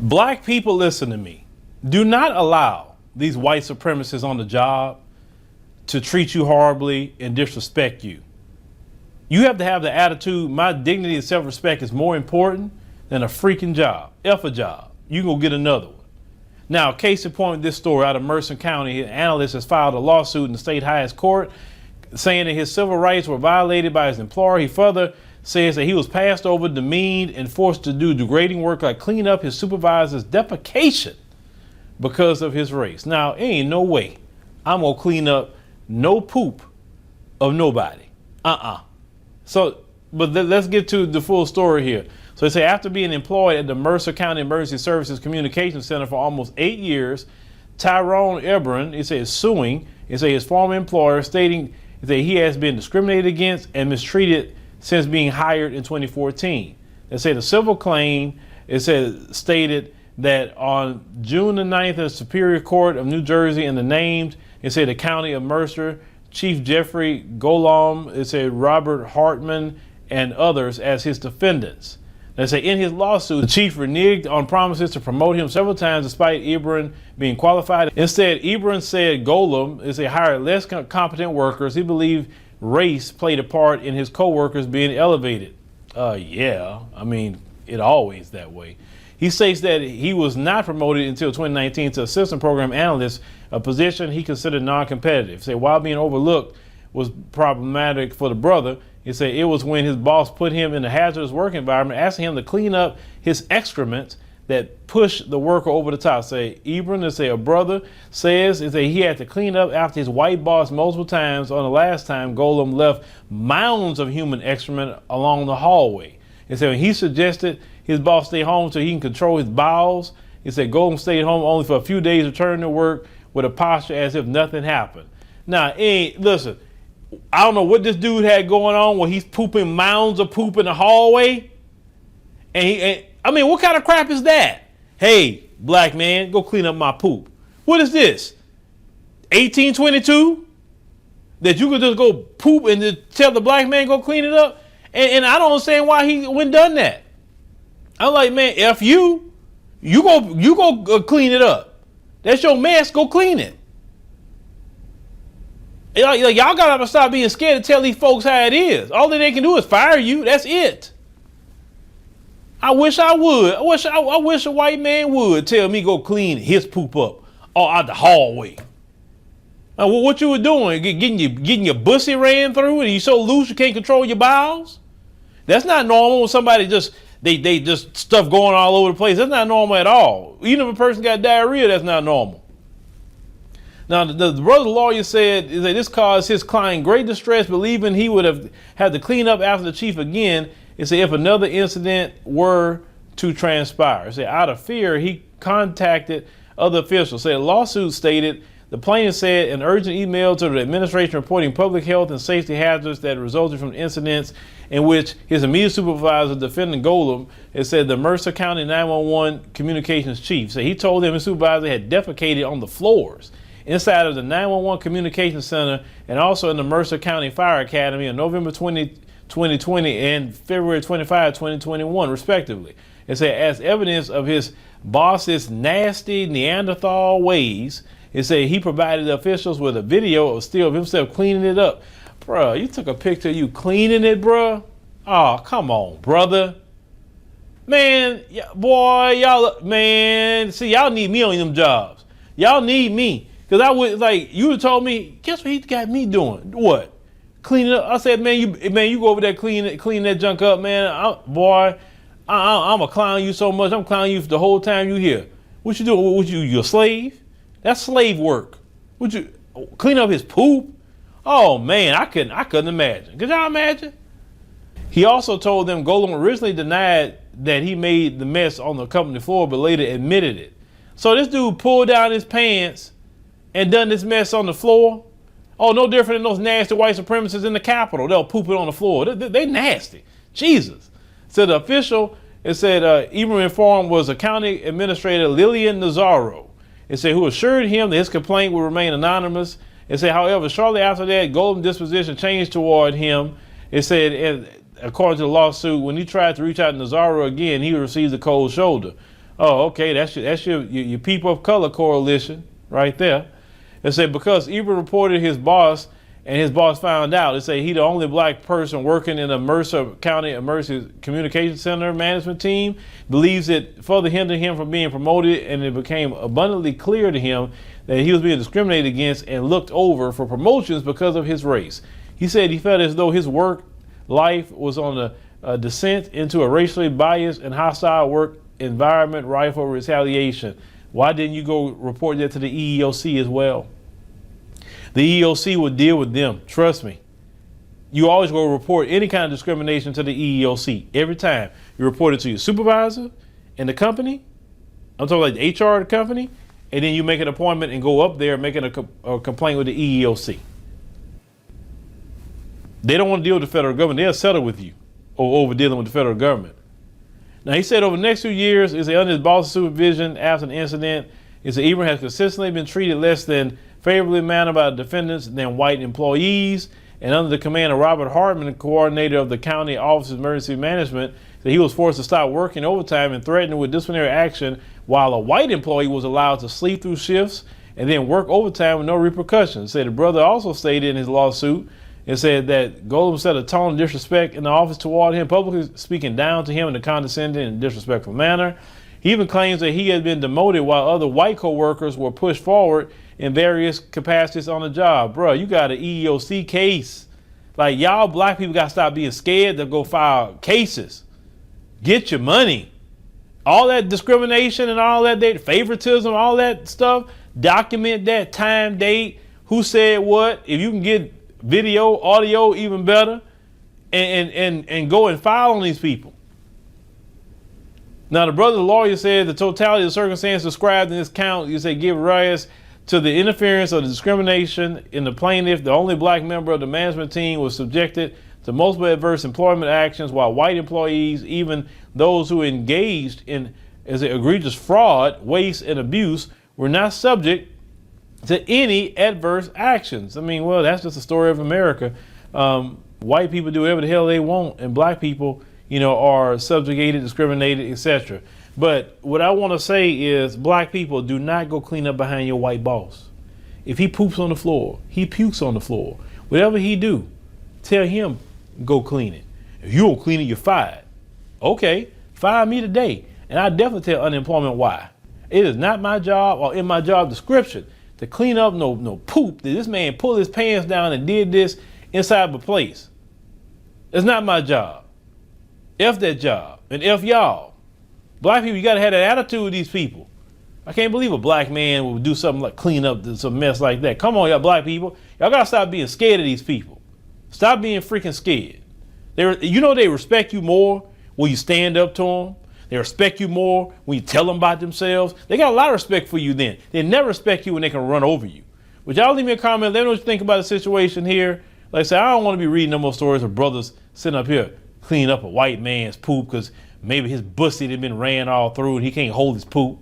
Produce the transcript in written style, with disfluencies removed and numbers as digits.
Black people, listen to me. Do not allow these white supremacists on the job to treat you horribly and disrespect you. You have to have the attitude, my dignity and self-respect is more important than a freaking job. F a job. You can go get another one. Now, case in point, this story out of Mercer County, an analyst has filed a lawsuit in the state highest court saying that his civil rights were violated by his employer. He further says that he was passed over, demeaned, and forced to do degrading work like clean up his supervisor's defecation because of his race. Now, ain't no way I'm gonna clean up no poop of nobody. So, but let's get to the full story here. So they say after being employed at the Mercer County Emergency Services Communications Center for almost 8 years, Tyrone Ebron, he says, suing, he says his former employer, stating that he has been discriminated against and mistreated since being hired in 2014. They say the civil claim, it says, stated that on June the 9th, the Superior Court of New Jersey and the named, it said the County of Mercer, Chief Jeffrey Golom, it said Robert Hartman, and others as his defendants. They say in his lawsuit, the chief reneged on promises to promote him several times despite Ebron being qualified. Instead, Ebron said Golom is a hired less competent workers. He believed race played a part in his co-workers being elevated. Yeah, I mean, it always that way. He states that he was not promoted until 2019 to assistant program analyst, a position he considered non-competitive. Say while being overlooked was problematic for the brother, he said it was when his boss put him in a hazardous work environment, asking him to clean up his excrement that pushed the worker over the top. Say Ebron, say a brother says is that he had to clean up after his white boss multiple times. On the last time, Golom left mounds of human excrement along the hallway. He said when he suggested his boss stay home so he can control his bowels, he said Golom stayed home only for a few days, returned to work with a posture as if nothing happened. Now, listen, I don't know what this dude had going on where he's pooping mounds of poop in the hallway. I mean, what kind of crap is that? Hey, black man, go clean up my poop. What is this? 1822? That you could just go poop and just tell the black man go clean it up? And I don't understand why he wouldn't done that. I'm like, man, F you. You go clean it up. That's your mess. Go clean it. Y'all gotta stop being scared to tell these folks how it is. All that they can do is fire you. That's it. I wish I would. I wish a white man would tell me go clean his poop up or out the hallway. Now, what you were doing? Getting your bussy ran through and you so loose you can't control your bowels? That's not normal when somebody they just stuff going all over the place. That's not normal at all. Even if a person got diarrhea, that's not normal. Now, the brother lawyer said that this caused his client great distress, believing he would have had to clean up after the chief again. It said if another incident were to transpire. It said out of fear, he contacted other officials. The lawsuit stated the plaintiff said an urgent email to the administration reporting public health and safety hazards that resulted from incidents in which his immediate supervisor, defendant Golom, it said the Mercer County 911 communications chief. So he told them his supervisor had defecated on the floors inside of the 911 Communications Center and also in the Mercer County Fire Academy on November 2020 and February 25, 2021, respectively. It said as evidence of his boss's nasty Neanderthal ways, it said he provided the officials with a video of still of himself cleaning it up. Bruh, you took a picture of you cleaning it, bruh? Oh, come on, brother. Man, boy, y'all, man, see, y'all need me on them jobs. Y'all need me. Because I would, like, you would have told me, guess what he got me doing? What? Cleaning up. I said, man, you go over there clean that junk up, man. I'm going to clown you so much. I'm clowning you for the whole time you here. What you doing? What you a slave? That's slave work. Would you clean up his poop? Oh, man, I couldn't imagine. Could y'all imagine? He also told them Golom originally denied that he made the mess on the company floor, but later admitted it. So this dude pulled down his pants and done this mess on the floor. Oh, no different than those nasty white supremacists in the Capitol. They'll poop it on the floor. They nasty. Jesus. So the official, it said, Ebron informed was a county administrator, Lillian Nazaro. It said, who assured him that his complaint would remain anonymous. It said, however, shortly after that, Golom's disposition changed toward him. It said, and according to the lawsuit, when he tried to reach out to Nazaro again, he received a cold shoulder. Oh, okay, that's your people of color coalition right there. It said because Ebert reported his boss and his boss found out. It said he the only black person working in the Mercer County Emergency Communication Center management team, believes it further hindered him from being promoted, and it became abundantly clear to him that he was being discriminated against and looked over for promotions because of his race. He said he felt as though his work life was on a descent into a racially biased and hostile work environment rife for retaliation. Why didn't you go report that to the EEOC as well? The EEOC will deal with them. Trust me. You always go report any kind of discrimination to the EEOC. Every time you report it to your supervisor in the company. I'm talking like the HR of the company. And then you make an appointment and go up there making a complaint with the EEOC. They don't want to deal with the federal government. They'll settle with you over dealing with the federal government. Now, he said over the next few years, under his boss's supervision after the incident, Ebert has consistently been treated less than favorably mannered by the defendants than white employees. And under the command of Robert Hartman, the coordinator of the county office of emergency management, that he was forced to stop working overtime and threatened with disciplinary action, while a white employee was allowed to sleep through shifts and then work overtime with no repercussions. Said the brother also stated in his lawsuit, it said that Golden set a tone of disrespect in the office toward him, publicly speaking down to him in a condescending and disrespectful manner. He even claims that he had been demoted while other white co-workers were pushed forward in various capacities on the job. Bro, you got an EEOC case. Like, y'all black people got to stop being scared to go file cases. Get your money. All that discrimination and all that favoritism, all that stuff, document that time, date, who said what. If you can get video, audio, even better, and go and file on these people. Now, the brother lawyer said the totality of the circumstances described in this count, you say, give rise to the interference of the discrimination in the plaintiff. The only black member of the management team was subjected to multiple adverse employment actions, while white employees, even those who engaged in egregious fraud, waste, and abuse, were not subject to any adverse actions. I mean, well, that's just the story of America. White people do whatever the hell they want, and black people, are subjugated, discriminated, etc. But what I want to say is, black people, do not go clean up behind your white boss. If he poops on the floor, he pukes on the floor. Whatever he do, tell him go clean it. If you don't clean it, you're fired. Okay, fire me today, and I definitely tell unemployment why. It is not my job or in my job description to clean up no poop that this man pulled his pants down and did this inside of a place. It's not my job. F that job, and F y'all. Black people, you gotta have that attitude with these people. I can't believe a black man would do something like clean up some mess like that. Come on, y'all black people. Y'all gotta stop being scared of these people. Stop being freaking scared. They respect you more when you stand up to them. They respect you more when you tell them about themselves. They got a lot of respect for you then. They never respect you when they can run over you. Would y'all leave me a comment? Let me know what you think about the situation here. Like I said, I don't want to be reading no more stories of brothers sitting up here cleaning up a white man's poop because maybe his bussy had been ran all through and he can't hold his poop.